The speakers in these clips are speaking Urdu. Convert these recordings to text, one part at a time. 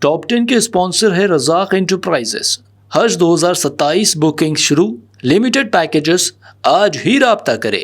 ٹاپ 10 کے اسپانسر ہے رزاق انٹرپرائزز۔ حج 2027 بکنگ شروع، لمیٹڈ پیکیجز، آج ہی رابطہ کرے۔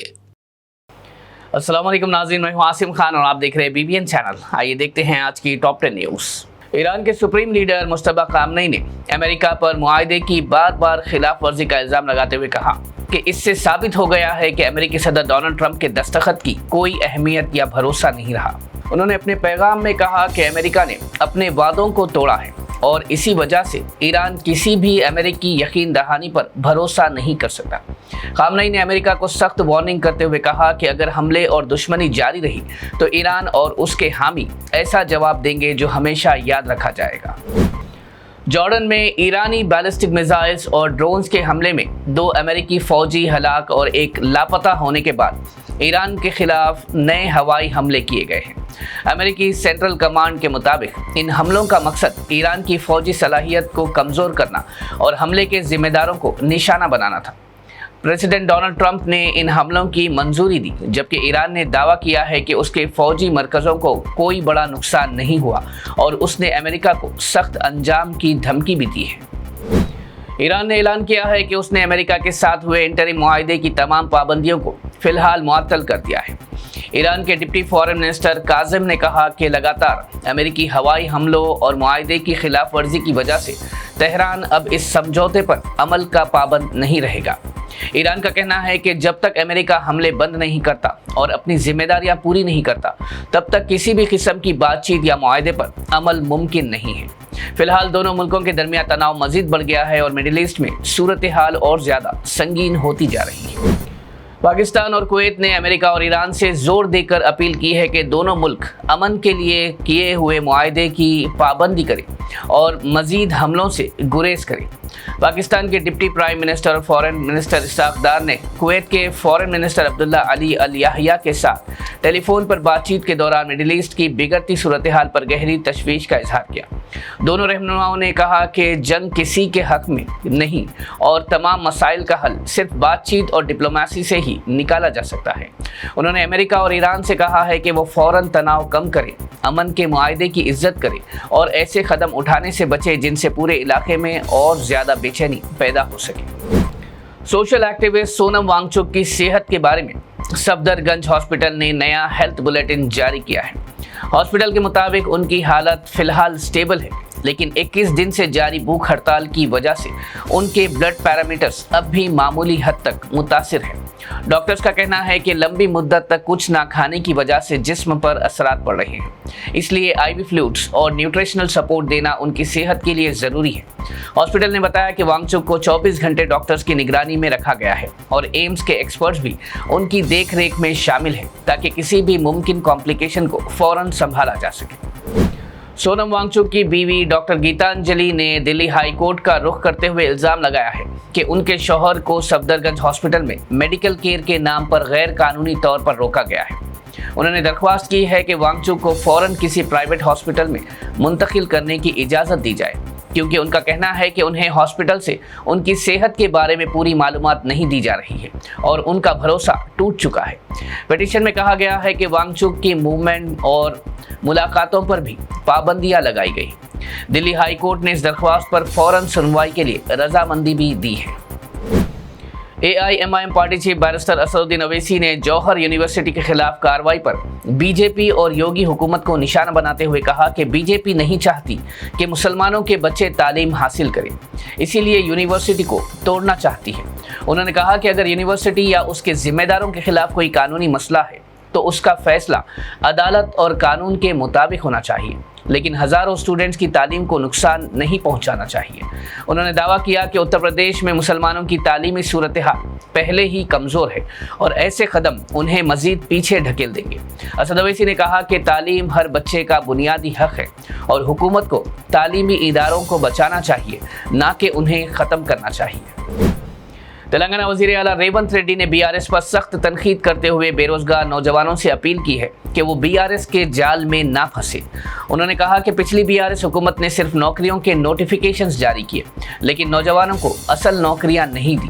السلام علیکم ناظرین، میں ہوں عاصم خان اور آپ دیکھ رہے ہیں BBN چینل۔ آئیے دیکھتے ہیں آج کی ٹاپ 10 نیوز۔ ایران کے سپریم لیڈر مجتبیٰ خامنئی نے امریکہ پر معاہدے کی بار بار خلاف ورزی کا الزام لگاتے ہوئے کہا کہ اس سے ثابت ہو گیا ہے کہ امریکی صدر ڈونلڈ ٹرمپ کے دستخط کی کوئی اہمیت یا بھروسہ نہیں رہا۔ انہوں نے اپنے پیغام میں کہا کہ امریکہ نے اپنے وعدوں کو توڑا ہے اور اسی وجہ سے ایران کسی بھی امریکی یقین دہانی پر بھروسہ نہیں کر سکتا۔ خامنئی نے امریکہ کو سخت وارننگ کرتے ہوئے کہا کہ اگر حملے اور دشمنی جاری رہی تو ایران اور اس کے حامی ایسا جواب دیں گے جو ہمیشہ یاد رکھا جائے گا۔ جارڈن میں ایرانی بیلسٹک میزائلز اور ڈرونز کے حملے میں 2 امریکی فوجی ہلاک اور 1 لاپتہ ہونے کے بعد ایران کے خلاف نئے ہوائی حملے کیے گئے ہیں۔ امریکی سینٹرل کمانڈ کے مطابق ان حملوں کا مقصد ایران کی فوجی صلاحیت کو کمزور کرنا اور حملے کے ذمہ داروں کو نشانہ بنانا تھا۔ پریزیڈنٹ ڈونلڈ ٹرمپ نے ان حملوں کی منظوری دی، جبکہ ایران نے دعویٰ کیا ہے کہ اس کے فوجی مرکزوں کو کوئی بڑا نقصان نہیں ہوا اور اس نے امریکہ کو سخت انجام کی دھمکی بھی دی ہے۔ ایران نے اعلان کیا ہے کہ اس نے امریکہ کے ساتھ ہوئے انٹرم معاہدے کی تمام پابندیوں کو فی الحال معطل کر دیا ہے۔ ایران کے ڈپٹی فارن منسٹر کاظم نے کہا کہ لگاتار امریکی ہوائی حملوں اور معاہدے کی خلاف ورزی کی وجہ سے تہران اب اس سمجھوتے پر عمل کا پابند نہیں رہے گا۔ ایران کا کہنا ہے کہ جب تک امریکہ حملے بند نہیں کرتا اور اپنی ذمہ داریاں پوری نہیں کرتا، تب تک کسی بھی قسم کی بات چیت یا معاہدے پر عمل ممکن نہیں ہے۔ فی الحال دونوں ملکوں کے درمیان تناؤ مزید بڑھ گیا ہے اور مڈل ایسٹ میں صورتحال اور زیادہ سنگین ہوتی جا رہی ہے۔ پاکستان اور کویت نے امریکہ اور ایران سے زور دے کر اپیل کی ہے کہ دونوں ملک امن کے لیے کیے ہوئے معاہدے کی پابندی کریں اور مزید حملوں سے گریز کریں۔ پاکستان کے ڈپٹی پرائم منسٹر اور فارن منسٹر اسحاق ڈار نے کویت کے فارن منسٹر عبداللہ علی الیحییٰ کے ساتھ ٹیلی فون پر بات چیت کے دوران مڈل ایسٹ کی بگڑتی صورتحال پر گہری تشویش کا اظہار کیا۔ دونوں رہنماؤں نے کہا کہ جنگ کسی کے حق میں نہیں اور تمام مسائل کا حل صرف بات چیت اور ڈپلومیسی سے ہی نکالا جا سکتا ہے۔ انہوں نے امریکہ اور ایران سے کہا ہے کہ وہ فوراً تناؤ کم کریں، امن کے معاہدے کی عزت کریں اور ایسے قدم اٹھانے سے بچیں جن سے پورے علاقے میں اور زیادہ بے چینی پیدا ہو سکے۔ سوشل ایکٹیوسٹ سونم وانگ چک کی صحت کے بارے میں صفدر گنج ہاسپٹل نے نیا ہیلتھ بلیٹن جاری کیا ہے۔ ہاسپٹل کے مطابق ان کی حالت فی الحال سٹیبل ہے، لیکن 21 دن سے جاری بھوک ہڑتال کی وجہ سے ان کے بلڈ پیرامیٹرز اب بھی معمولی حد تک متاثر ہیں۔ ڈاکٹرز کا کہنا ہے کہ لمبی مدت تک کچھ نہ کھانے کی وجہ سے جسم پر اثرات پڑ رہے ہیں، اس لیے IV فلوئڈز اور نیوٹریشنل سپورٹ دینا ان کی صحت کے لیے ضروری ہے۔ ہاسپٹل نے بتایا کہ وانگ چک کو 24 گھنٹے ڈاکٹرز کی نگرانی میں رکھا گیا ہے اور ایمز کے ایکسپرٹس بھی ان کی دیکھ ریکھ میں شامل ہیں تاکہ کسی بھی ممکن کمپلیکیشن کو فوراً سنبھالا جا سکے۔ سونم وانگ چک کی بیوی ڈاکٹر گیتانجلی نے دلی ہائی کورٹ کا رخ کرتے ہوئے الزام لگایا ہے کہ ان کے شوہر کو صفدر گنج ہاسپٹل میں میڈیکل کیئر کے نام پر غیر قانونی طور پر روکا گیا ہے۔ انہوں نے درخواست کی ہے کہ وانگ چک کو فوراً کسی پرائیویٹ ہاسپٹل میں منتقل کرنے کی اجازت دی جائے، کیونکہ ان کا کہنا ہے کہ انہیں ہاسپٹل سے ان کی صحت کے بارے میں پوری معلومات نہیں دی جا رہی ہے اور ان کا بھروسہ ٹوٹ چکا ہے۔ پٹیشن میں کہا گیا ہے کہ وانگ چک کی موومنٹ اور ملاقاتوں پر بھی پابندیاں لگائی گئی۔ دلی ہائی کورٹ نے اس درخواست پر فوراً سنوائی کے لیے رضامندی بھی دی ہے۔ AIMIM party chief barrister Asaduddin Owaisi نے جوہر یونیورسٹی کے خلاف کارروائی پر BJP اور یوگی حکومت کو نشانہ بناتے ہوئے کہا کہ BJP نہیں چاہتی کہ مسلمانوں کے بچے تعلیم حاصل کریں، اسی لیے یونیورسٹی کو توڑنا چاہتی ہے۔ انہوں نے کہا کہ اگر یونیورسٹی یا اس کے ذمہ داروں کے خلاف کوئی قانونی مسئلہ ہے تو اس کا فیصلہ عدالت اور قانون کے مطابق ہونا چاہیے، لیکن ہزاروں اسٹوڈنٹس کی تعلیم کو نقصان نہیں پہنچانا چاہیے۔ انہوں نے دعویٰ کیا کہ اتر پردیش میں مسلمانوں کی تعلیمی صورتحال پہلے ہی کمزور ہے اور ایسے قدم انہیں مزید پیچھے ڈھکیل دیں گے۔ اسد اویسی نے کہا کہ تعلیم ہر بچے کا بنیادی حق ہے اور حکومت کو تعلیمی اداروں کو بچانا چاہیے، نہ کہ انہیں ختم کرنا چاہیے۔ تلنگانہ وزیر اعلیٰ ریونت ریڈی نے BRS پر سخت تنقید کرتے ہوئے بے روزگار نوجوانوں سے اپیل کی ہے کہ وہ BRS کے جال میں نہ پھنسے۔ انہوں نے کہا کہ پچھلی BRS حکومت نے صرف نوکریوں کے نوٹیفیکیشنز جاری کیے، لیکن نوجوانوں کو اصل نوکریاں نہیں دی۔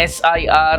SIR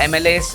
MLAs,